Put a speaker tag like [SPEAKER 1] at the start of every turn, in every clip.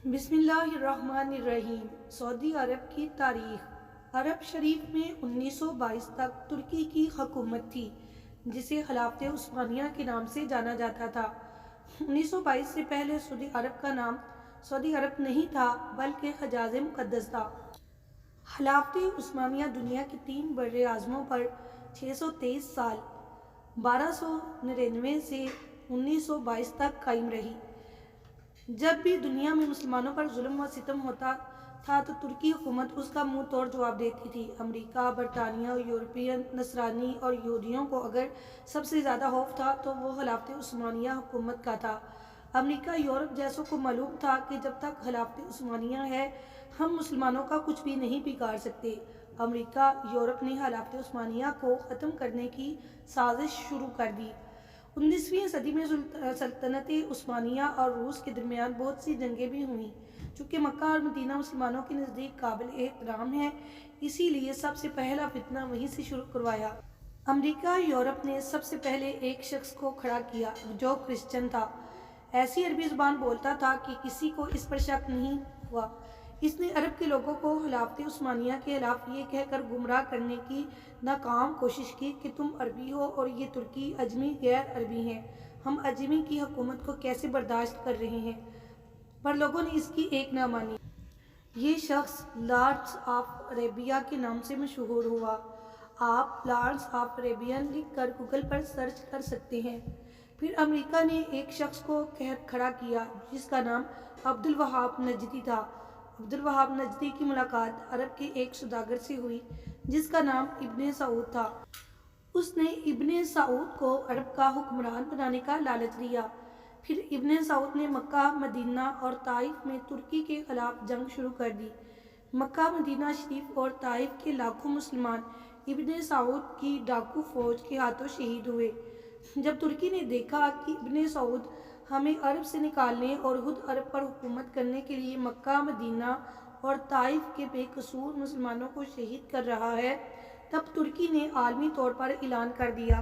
[SPEAKER 1] بسم اللہ الرحمن الرحیم۔ سعودی عرب کی تاریخ۔ عرب شریف میں 1922 تک ترکی کی حکومت تھی جسے خلافت عثمانیہ کے نام سے جانا جاتا تھا۔ 1922 سے پہلے سعودی عرب کا نام سعودی عرب نہیں تھا بلکہ حجاز مقدس تھا۔ خلافت عثمانیہ دنیا کے 3 بر اعظموں پر 623 سال 1299 سے 1922 تک قائم رہی۔ جب بھی دنیا میں مسلمانوں پر ظلم و ستم ہوتا تھا تو ترکی حکومت اس کا منہ توڑ جواب دیتی تھی۔ امریکہ، برطانیہ، یورپین، نصرانی اور یہودیوں کو اگر سب سے زیادہ خوف تھا تو وہ خلافت عثمانیہ حکومت کا تھا۔ امریکہ یورپ جیسوں کو معلوم تھا کہ جب تک خلافت عثمانیہ ہے ہم مسلمانوں کا کچھ بھی نہیں بگاڑ سکتے۔ امریکہ یورپ نے خلافت عثمانیہ کو ختم کرنے کی سازش شروع کر دی۔ 19ویں صدی میں سلطنت عثمانیہ اور روس کے درمیان بہت سی جنگیں بھی ہوئیں۔ چونکہ مکہ اور مدینہ مسلمانوں کے نزدیک قابل احترام ہے اسی لیے سب سے پہلا فتنہ وہیں سے شروع کروایا۔ امریکہ یورپ نے سب سے پہلے ایک شخص کو کھڑا کیا جو کرسچن تھا، ایسی عربی زبان بولتا تھا کہ کسی کو اس پر شک نہیں ہوا۔ اس نے عرب کے لوگوں کو خلافت عثمانیہ کے خلاف یہ کہہ کر گمراہ کرنے کی ناکام کوشش کی کہ تم عربی ہو اور یہ ترکی اجمی غیر عربی ہیں، ہم اجمی کی حکومت کو کیسے برداشت کر رہے ہیں؟ پر لوگوں نے اس کی ایک نہ مانی۔ یہ شخص لارڈس آف عربیہ کے نام سے مشہور ہوا۔ آپ لارڈس آف عربیہ لکھ کر گوگل پر سرچ کر سکتے ہیں۔ پھر امریکہ نے ایک شخص کو کھڑا کیا جس کا نام عبدالوہاب نجدی تھا۔ عبدالوہاب نجدی کی ملاقات عرب کے ایک سوداگر سے ہوئی جس کا نام ابن سعود تھا۔ اس نے ابن سعود کو عرب کا حکمران بنانے کا لالچ دیا۔ پھر ابن سعود نے مکہ، مدینہ اور طائف میں ترکی کے خلاف جنگ شروع کر دی۔ مکہ، مدینہ شریف اور طائف کے لاکھوں مسلمان ابن سعود کی ڈاکو فوج کے ہاتھوں شہید ہوئے۔ جب ترکی نے دیکھا کہ ابن سعود ہمیں عرب سے نکالنے اور خود عرب پر حکومت کرنے کے لیے مکہ، مدینہ اور طائف کے بے قصور مسلمانوں کو شہید کر رہا ہے، تب ترکی نے عالمی طور پر اعلان کر دیا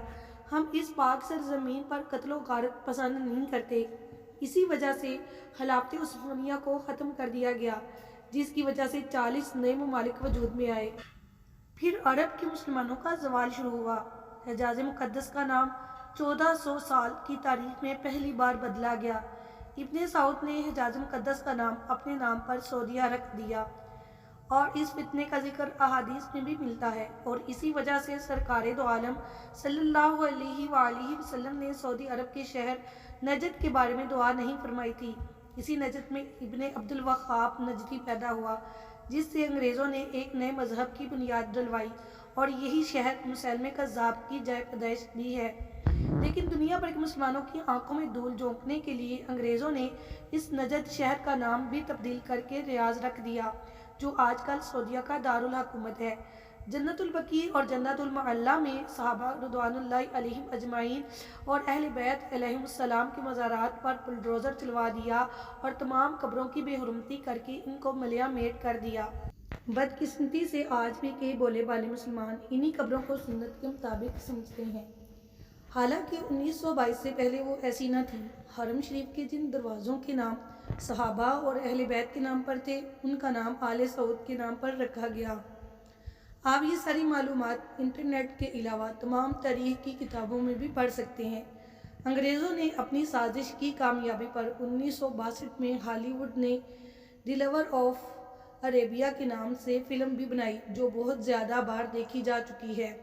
[SPEAKER 1] ہم اس پاک سرزمین پر قتل و غارت پسند نہیں کرتے۔ اسی وجہ سے خلافت عثمانیہ کو ختم کر دیا گیا جس کی وجہ سے 40 نئے ممالک وجود میں آئے۔ پھر عرب کے مسلمانوں کا زوال شروع ہوا۔ حجاز مقدس کا نام 1400 سال کی تاریخ میں پہلی بار بدلا گیا۔ ابن سعود نے حجاز مقدس کا نام اپنے نام پر سعودیہ رکھ دیا اور اس فتنے کا ذکر احادیث میں بھی ملتا ہے، اور اسی وجہ سے سرکار دو عالم صلی اللہ علیہ وآلہ وسلم نے سعودی عرب کے شہر نجد کے بارے میں دعا نہیں فرمائی تھی۔ اسی نجد میں ابن عبدالوہاب نجدی پیدا ہوا جس سے انگریزوں نے ایک نئے مذہب کی بنیاد ڈلوائی اور یہی شہر مسیلمہ کذاب کی جائے پیدائش بھی ہے۔ لیکن دنیا بھر کے مسلمانوں کی آنکھوں میں دھول جھونکنے کے لیے انگریزوں نے اس نجد شہر کا نام بھی تبدیل کر کے ریاض رکھ دیا جو آج کل سعودیہ کا دارالحکومت ہے۔ جنت البقیع اور جنت المعلی میں صحابہ رضوان اللہ علیہم اجمعین اور اہل بیت علیہم السلام کے مزارات پر بلڈوزر چلوا دیا اور تمام قبروں کی بے حرمتی کر کے ان کو ملیہ میٹ کر دیا۔ بدقسمتی سے آج بھی کئی بولے بالے مسلمان انہی قبروں کو سنت کے مطابق سمجھتے ہیں، حالانکہ 1922 سے پہلے وہ ایسی نہ تھی۔ حرم شریف کے جن دروازوں کے نام صحابہ اور اہل بیت کے نام پر تھے ان کا نام آل سعود کے نام پر رکھا گیا۔ آپ یہ ساری معلومات انٹرنیٹ کے علاوہ تمام تاریخ کی کتابوں میں بھی پڑھ سکتے ہیں۔ انگریزوں نے اپنی سازش کی کامیابی پر 1962 میں ہالی ووڈ نے دی لور آف عربیہ کے نام سے فلم بھی بنائی جو بہت زیادہ بار دیکھی جا چکی ہے۔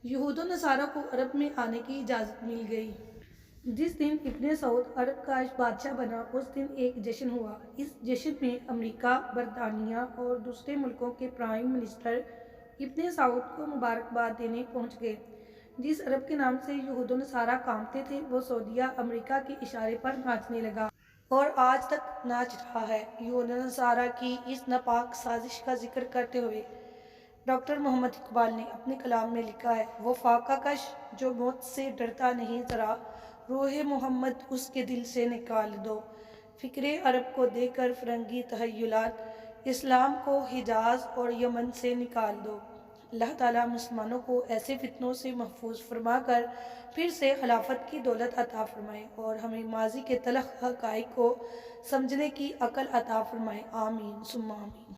[SPEAKER 1] یہود و نصارہ کو عرب میں آنے کی اجازت مل گئی۔ جس دن ابن سعود عرب کا بادشاہ بنا اس دن ایک جشن ہوا۔ اس جشن میں امریکہ، برطانیہ اور دوسرے ملکوں کے پرائم منسٹر ابن سعود کو مبارکباد دینے پہنچ گئے۔ جس عرب کے نام سے یہود و نصارہ کانپتے تھے وہ سعودیہ امریکہ کے اشارے پر ناچنے لگا اور آج تک ناچ رہا ہے۔ یہود و نصارہ کی اس ناپاک سازش کا ذکر کرتے ہوئے ڈاکٹر محمد اقبال نے اپنے کلام میں لکھا ہے وہ فاقہ کش جو موت سے ڈرتا نہیں ذرا، روح محمد اس کے دل سے نکال دو، فکر عرب کو دے کر فرنگی تخیلات، اسلام کو حجاز اور یمن سے نکال دو۔ اللہ تعالیٰ مسلمانوں کو ایسے فتنوں سے محفوظ فرما کر پھر سے خلافت کی دولت عطا فرمائے اور ہمیں ماضی کے تلخ حقائق کو سمجھنے کی عقل عطا فرمائے، آمین ثم آمین۔